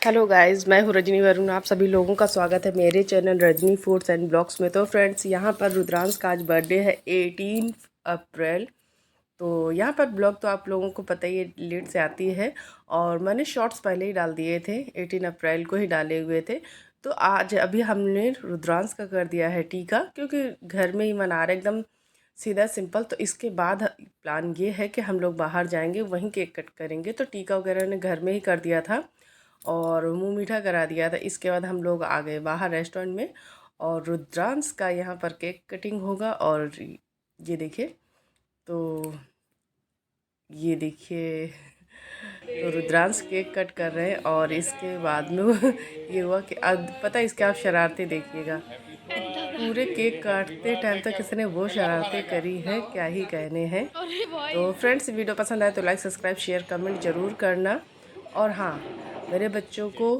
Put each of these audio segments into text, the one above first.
Hello guys, मैं हूँ रजनी वरुण। आप सभी लोगों का स्वागत है मेरे channel Rajni foods and blogs में। तो फ्रेंड्स, यहाँ पर रुद्रांश का आज बर्थडे है 18 अप्रैल। तो यहाँ पर ब्लॉग तो आप लोगों को पता ही है, लेट से आती है और मैंने शॉर्ट्स पहले ही डाल दिए थे, 18 अप्रैल को ही डाले हुए थे। तो आज अभी हमने रुद्रांश का कर दिया है टीका, क्योंकि घर में ही मना रहे एकदम सीधा सिंपल। तो इसके बाद प्लान ये है कि हम लोग बाहर जाएंगे, वहीं केक कट करेंगे। तो टीका वगैरह ने घर में ही कर दिया था और मुंह मीठा करा दिया था। इसके बाद हम लोग आ गए बाहर रेस्टोरेंट में और रुद्रांश का यहाँ पर केक कटिंग होगा। और ये देखिए, तो ये देखिए, तो रुद्रांश केक कट कर रहे हैं। और इसके बाद में ये हुआ कि अब पता है इसके, आप शरारतें देखिएगा। पूरे केक काटते टाइम तक इसने वो शरारतें करी है, क्या ही कहने हैं। तो फ्रेंड्स, वीडियो पसंद आए तो लाइक सब्सक्राइब शेयर कमेंट ज़रूर करना। और हाँ, मेरे बच्चों को,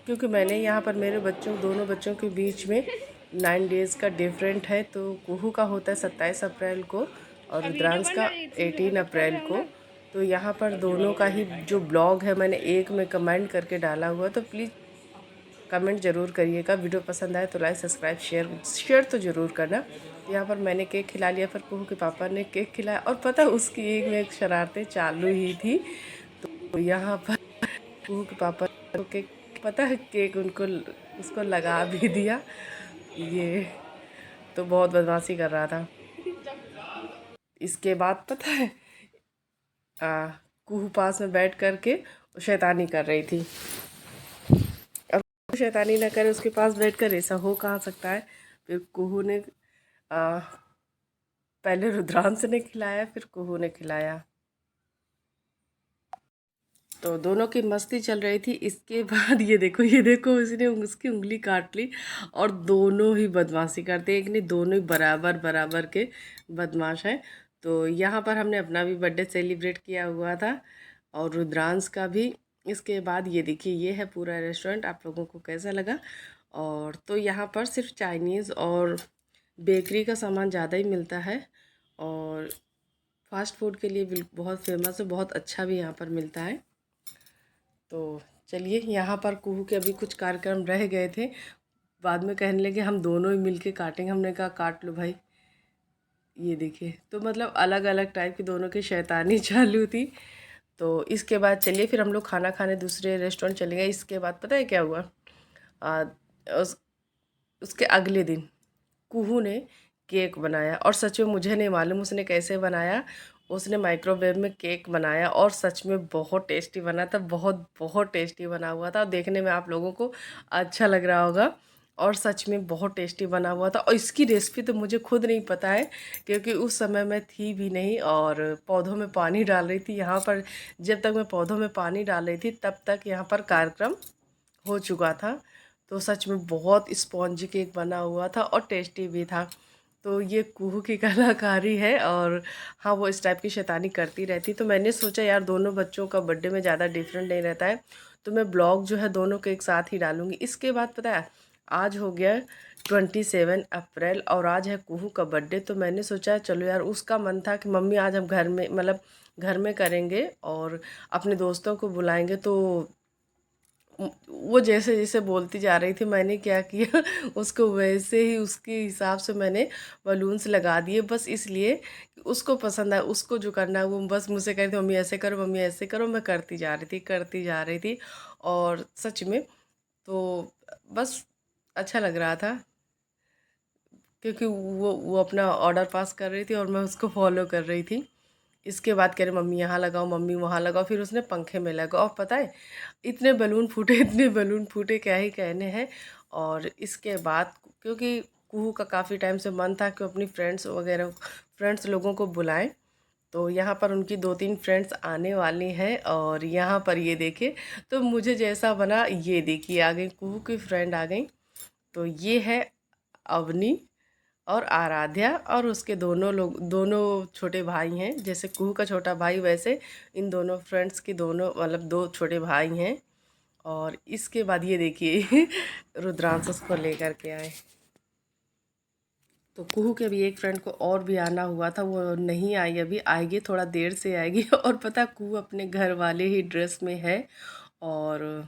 क्योंकि मैंने यहाँ पर मेरे बच्चों दोनों बच्चों के बीच में 9 डेज़ का डिफरेंट है। तो कुहू का होता है 27 अप्रैल को और रुद्रांश का 18 अप्रैल को। तो यहाँ पर दोनों का ही जो ब्लॉग है मैंने एक में कमेंट करके डाला हुआ, तो प्लीज़ कमेंट ज़रूर करिएगा। वीडियो पसंद आए तो लाइक सब्सक्राइब शेयर तो ज़रूर करना। यहाँ पर मैंने केक खिला लिया, फिर कुहू के पापा ने केक खिलाया। और पता है उसकी एक में एक शरारतें चालू ही थी। तो यहाँ पर कुहू के पापा को केक, पता है केक उनको उसको लगा भी दिया। ये तो बहुत बदमाशी कर रहा था। इसके बाद पता है कुहू पास में बैठ करके शैतानी कर रही थी। अब शैतानी ना करे उसके पास बैठकर, ऐसा हो कहाँ सकता है। फिर कुहू ने पहले रुद्रांश ने खिलाया, फिर कुहू ने खिलाया। तो दोनों की मस्ती चल रही थी। इसके बाद ये देखो उसने उसकी उंगली काट ली। और दोनों ही बदमाशी करते, एक नहीं दोनों ही बराबर बराबर के बदमाश हैं। तो यहाँ पर हमने अपना भी बर्थडे सेलिब्रेट किया हुआ था और रुद्रांश का भी। इसके बाद ये देखिए, ये है पूरा रेस्टोरेंट। आप लोगों को कैसा लगा? और तो यहाँ पर सिर्फ चाइनीज़ और बेकरी का सामान ज़्यादा ही मिलता है और फास्ट फूड के लिए बहुत फेमस है, बहुत अच्छा भी यहाँ पर मिलता है। तो चलिए, यहाँ पर कुहू के अभी कुछ कार्यक्रम रह गए थे, बाद में कहने लगे हम दोनों ही मिलके काटेंगे। हमने कहा काट लो भाई। ये देखिए, तो मतलब अलग अलग टाइप की दोनों की शैतानी चालू थी। तो इसके बाद चलिए फिर हम लोग खाना खाने दूसरे रेस्टोरेंट चले गए। इसके बाद पता है क्या हुआ? आ, उस, उसके अगले दिन कुहू ने केक बनाया और सच में मुझे नहीं मालूम उसने कैसे बनाया। उसने माइक्रोवेव में केक बनाया और सच में बहुत टेस्टी बना था, बहुत बहुत टेस्टी बना हुआ था। और देखने में आप लोगों को अच्छा लग रहा होगा और सच में बहुत टेस्टी बना हुआ था। और इसकी रेसिपी तो मुझे खुद नहीं पता है, क्योंकि उस समय मैं थी भी नहीं और पौधों में पानी डाल रही थी। यहाँ पर जब तक मैं पौधों में पानी डाल रही थी तब तक यहाँ पर कार्यक्रम हो चुका था। तो सच में बहुत स्पॉन्जी केक बना हुआ था और टेस्टी भी था। तो ये कुहू की कलाकारी है। और हाँ, वो इस टाइप की शैतानी करती रहती। तो मैंने सोचा यार, दोनों बच्चों का बर्थडे में ज़्यादा डिफरेंट नहीं रहता है, तो मैं ब्लॉग जो है दोनों के एक साथ ही डालूँगी। इसके बाद पता है, आज हो गया 27 अप्रैल और आज है कुहू का बर्थडे। तो मैंने सोचा चलो यार, उसका मन था कि मम्मी आज हम घर में, मतलब घर में करेंगे और अपने दोस्तों को बुलाएंगे। तो वो जैसे जैसे बोलती जा रही थी, मैंने क्या किया उसको वैसे ही उसके हिसाब से मैंने बलून्स लगा दिए, बस इसलिए कि उसको पसंद है, उसको जो करना है वो बस मुझसे कह रही थी मम्मी ऐसे करो, मम्मी ऐसे करो। मैं करती जा रही थी, करती जा रही थी। और सच में तो बस अच्छा लग रहा था, क्योंकि वो अपना ऑर्डर पास कर रही थी और मैं उसको फॉलो कर रही थी। इसके बाद कह रहे मम्मी यहाँ लगाओ, मम्मी वहाँ लगाओ। फिर उसने पंखे में लगाओ और पता है इतने बलून फूटे, इतने बलून फूटे, क्या ही कहने हैं। और इसके बाद क्योंकि कुहू का काफ़ी टाइम से मन था कि अपनी फ्रेंड्स वगैरह, फ्रेंड्स लोगों को बुलाएं। तो यहाँ पर उनकी 2-3 फ्रेंड्स आने वाली हैं और यहाँ पर ये देखिए, तो मुझे जैसा बना, ये देखिए आ गई कुहू की फ्रेंड आ गई। तो ये है अवनी और आराध्या, और उसके दोनों लोग, दोनों छोटे भाई हैं। जैसे कुहू का छोटा भाई, वैसे इन दोनों फ्रेंड्स के दोनों, मतलब 2 छोटे भाई हैं। और इसके बाद ये देखिए रुद्रांश उसको लेकर के आए। तो कुहू के अभी एक फ्रेंड को और भी आना हुआ था, वो नहीं आई, अभी आएगी, थोड़ा देर से आएगी। और पता कुहू अपने घर वाले ही ड्रेस में है और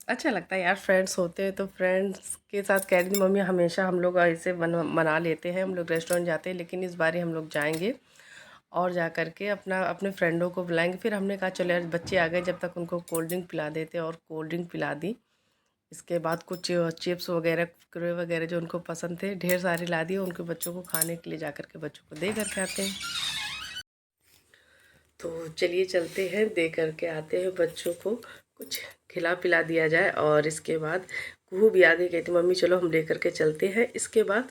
अच्छा लगता है यार, फ्रेंड्स होते हैं तो फ्रेंड्स के साथ कह रही थी मम्मी हमेशा हम लोग ऐसे मना लेते हैं, हम लोग रेस्टोरेंट जाते हैं, लेकिन इस बार ही हम लोग जाएंगे और जा कर के अपने फ्रेंडों को बुलाएंगे। फिर हमने कहा चलो यार बच्चे आ गए, जब तक उनको कोल्ड ड्रिंक पिला देते, और कोल्ड ड्रिंक पिला दी। इसके बाद कुछ चिप्स वगैरह कुरकुरे वगैरह जो उनको पसंद थे ढेर सारे ला दिए उनके बच्चों को खाने के लिए, जा कर के बच्चों को दे करके आते हैं। तो चलिए चलते हैं, दे करके आते हैं बच्चों को, कुछ खिला पिला दिया जाए। और इसके बाद कुहू भी आ गई, कहती मम्मी चलो हम ले करके चलते हैं। इसके बाद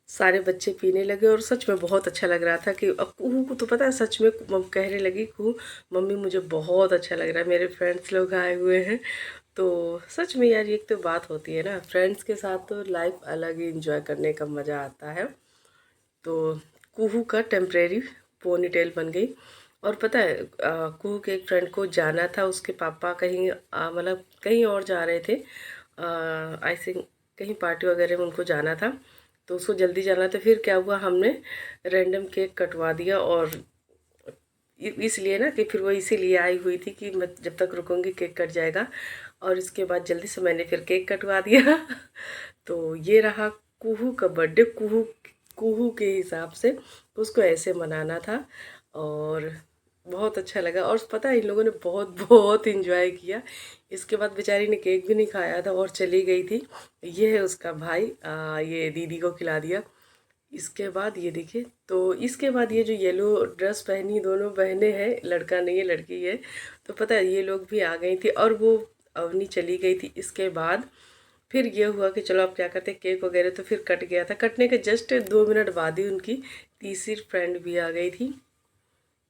सारे बच्चे पीने लगे और सच में बहुत अच्छा लग रहा था कि अब कुहू को तो पता है, सच में कहने लगी कुहू मम्मी मुझे बहुत अच्छा लग रहा है, मेरे फ्रेंड्स लोग आए हुए हैं। तो सच में यार ये तो बात होती है ना, फ्रेंड्स के साथ तो लाइफ अलग ही इंजॉय करने का मज़ा आता है। तो कुहू का टेम्परेरी पोनी टेल बन गई। और पता है कुहू के एक फ्रेंड को जाना था, उसके पापा कहीं मतलब कहीं और जा रहे थे, आई थिंक कहीं पार्टी वगैरह में उनको जाना था, तो उसको जल्दी जाना था। फिर क्या हुआ, हमने रैंडम केक कटवा दिया, और इसलिए ना कि फिर वो इसीलिए आई हुई थी कि मैं जब तक रुकूंगी केक कट जाएगा। और इसके बाद जल्दी से मैंने फिर केक कटवा दिया। तो ये रहा कुहू का बर्थडे। कुहू कुहू के हिसाब से उसको ऐसे मनाना था, और बहुत अच्छा लगा। और पता है इन लोगों ने बहुत बहुत इंजॉय किया। इसके बाद बेचारी ने केक भी नहीं खाया था और चली गई थी। ये है उसका भाई, ये दीदी को खिला दिया। इसके बाद ये देखिए, तो इसके बाद ये जो येलो ड्रेस पहनी दोनों बहनें हैं, लड़का नहीं है लड़की है, तो पता है ये लोग भी आ गई थी, और वो अवनी चली गई थी। इसके बाद फिर ये हुआ कि चलो अब क्या करते, केक वगैरह तो फिर कट गया था, कटने के जस्ट 2 मिनट बाद ही उनकी तीसरी फ्रेंड भी आ गई थी।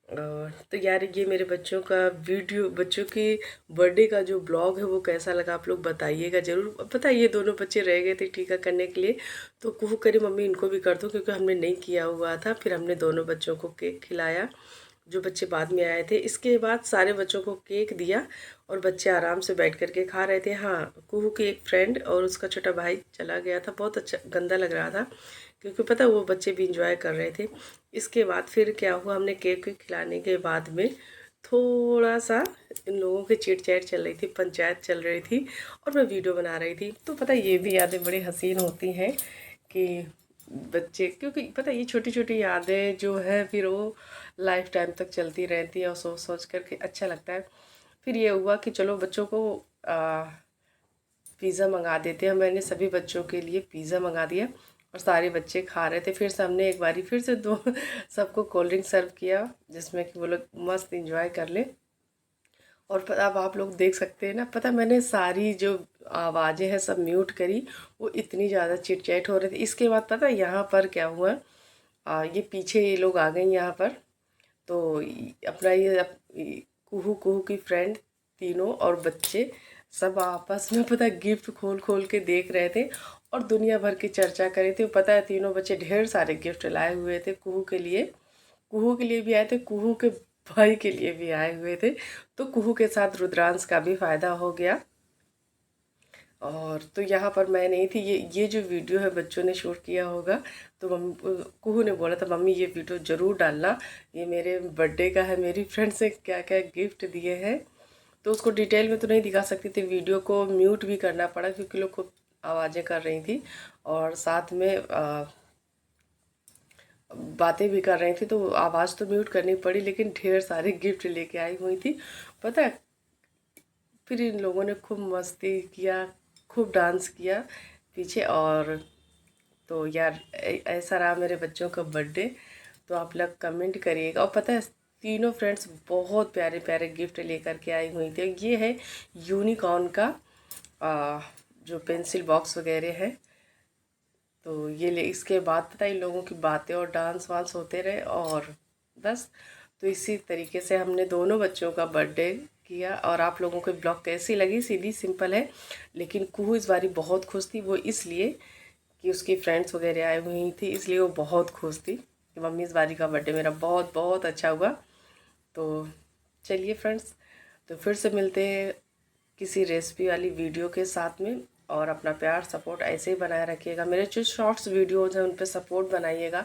तो यार ये मेरे बच्चों का वीडियो, बच्चों की बर्थडे का जो ब्लॉग है वो कैसा लगा आप लोग बताइएगा ज़रूर। पता है ये दोनों बच्चे रह गए थे टीका करने के लिए, तो कुहू करी मम्मी इनको भी कर दो, क्योंकि हमने नहीं किया हुआ था। फिर हमने दोनों बच्चों को केक खिलाया, जो बच्चे बाद में आए थे। इसके बाद सारे बच्चों को केक दिया और बच्चे आराम से बैठ करके खा रहे थे। हाँ, कुहू की एक फ्रेंड और उसका छोटा भाई चला गया था, बहुत अच्छा गंदा लग रहा था, क्योंकि पता वो बच्चे भी इंजॉय कर रहे थे। इसके बाद फिर क्या हुआ, हमने केक खिलाने के बाद में थोड़ा सा इन लोगों की चिट चैट चल रही थी, पंचायत चल रही थी, और मैं वीडियो बना रही थी। तो पता ये भी यादें बड़ी हसीन होती हैं कि बच्चे, क्योंकि पता ये छोटी छोटी यादें जो है फिर वो लाइफ टाइम तक चलती रहती है, और सोच सोच करके अच्छा लगता है। फिर ये हुआ कि चलो बच्चों को पिज़्ज़ा मंगा देते हैं। मैंने सभी बच्चों के लिए पिज़्ज़ा मंगा दिया, और सारे बच्चे खा रहे थे। फिर से हमने एक बारी फिर से दो सबको कोल्ड ड्रिंक सर्व किया, जिसमें कि वो लोग मस्त इंजॉय कर ले। और अब आप लोग देख सकते हैं ना, पता मैंने सारी जो आवाज़ें हैं सब म्यूट करी, वो इतनी ज़्यादा चिट चैट हो रही थी। इसके बाद पता यहाँ पर क्या हुआ, ये पीछे ये लोग आ गए यहाँ पर, तो अपना कुहू कुहू की फ्रेंड तीनों और बच्चे सब आपस में पता है गिफ्ट खोल खोल के देख रहे थे, और दुनिया भर की चर्चा करी थी। पता है तीनों बच्चे ढेर सारे गिफ्ट लाए हुए थे कुहू के लिए, कुहू के लिए भी आए थे, कुहू के भाई के लिए भी आए हुए थे। तो कुहू के साथ रुद्रांश का भी फ़ायदा हो गया। और तो यहाँ पर मैं नहीं थी, ये जो वीडियो है बच्चों ने शूट किया होगा। तो मम्मी कुहू ने बोला था मम्मी ये वीडियो ज़रूर डालना, ये मेरे बर्थडे का है, मेरी फ्रेंड्स ने क्या क्या गिफ्ट दिए हैं। तो उसको डिटेल में तो नहीं दिखा सकती थी, वीडियो को म्यूट भी करना पड़ा, क्योंकि लोग खूब आवाज़ें कर रही थी, और साथ में बातें भी कर रही थी, तो आवाज़ तो म्यूट करनी पड़ी, लेकिन ढेर सारे गिफ्ट लेके आई हुई थी। पता है फिर इन लोगों ने खूब मस्ती किया, खूब डांस किया पीछे। और तो यार ऐसा रहा मेरे बच्चों का बर्थडे। तो आप लोग कमेंट करिएगा। और पता है तीनों फ्रेंड्स बहुत प्यारे प्यारे गिफ्ट लेकर के आई हुई थी। ये है यूनिकॉर्न का जो पेंसिल बॉक्स वगैरह है। तो ये ले, इसके बाद पता है इन लोगों की बातें और डांस वांस होते रहे, और बस। तो इसी तरीके से हमने दोनों बच्चों का बर्थडे किया। और आप लोगों को ब्लॉग कैसी लगी, सीधी सिंपल है, लेकिन कुहू इस बारी बहुत खुश थी। वो इसलिए कि उसकी फ्रेंड्स वगैरह आई हुई थी, इसलिए वो बहुत खुश थी कि मम्मी इस बारी का बर्थडे मेरा बहुत बहुत अच्छा हुआ। तो चलिए फ्रेंड्स, तो फिर से मिलते हैं किसी रेसिपी वाली वीडियो के साथ में। और अपना प्यार सपोर्ट ऐसे ही बनाए रखिएगा, मेरे जो शॉर्ट्स वीडियोज़ हैं उन पर सपोर्ट बनाइएगा,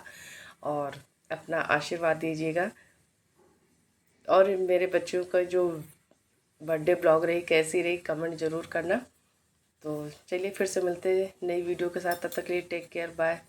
और अपना आशीर्वाद दीजिएगा। और मेरे बच्चों का जो बर्थडे ब्लॉग रही कैसी रही कमेंट ज़रूर करना। तो चलिए फिर से मिलते हैं नई वीडियो के साथ, तब तक के लिए टेक केयर, बाय।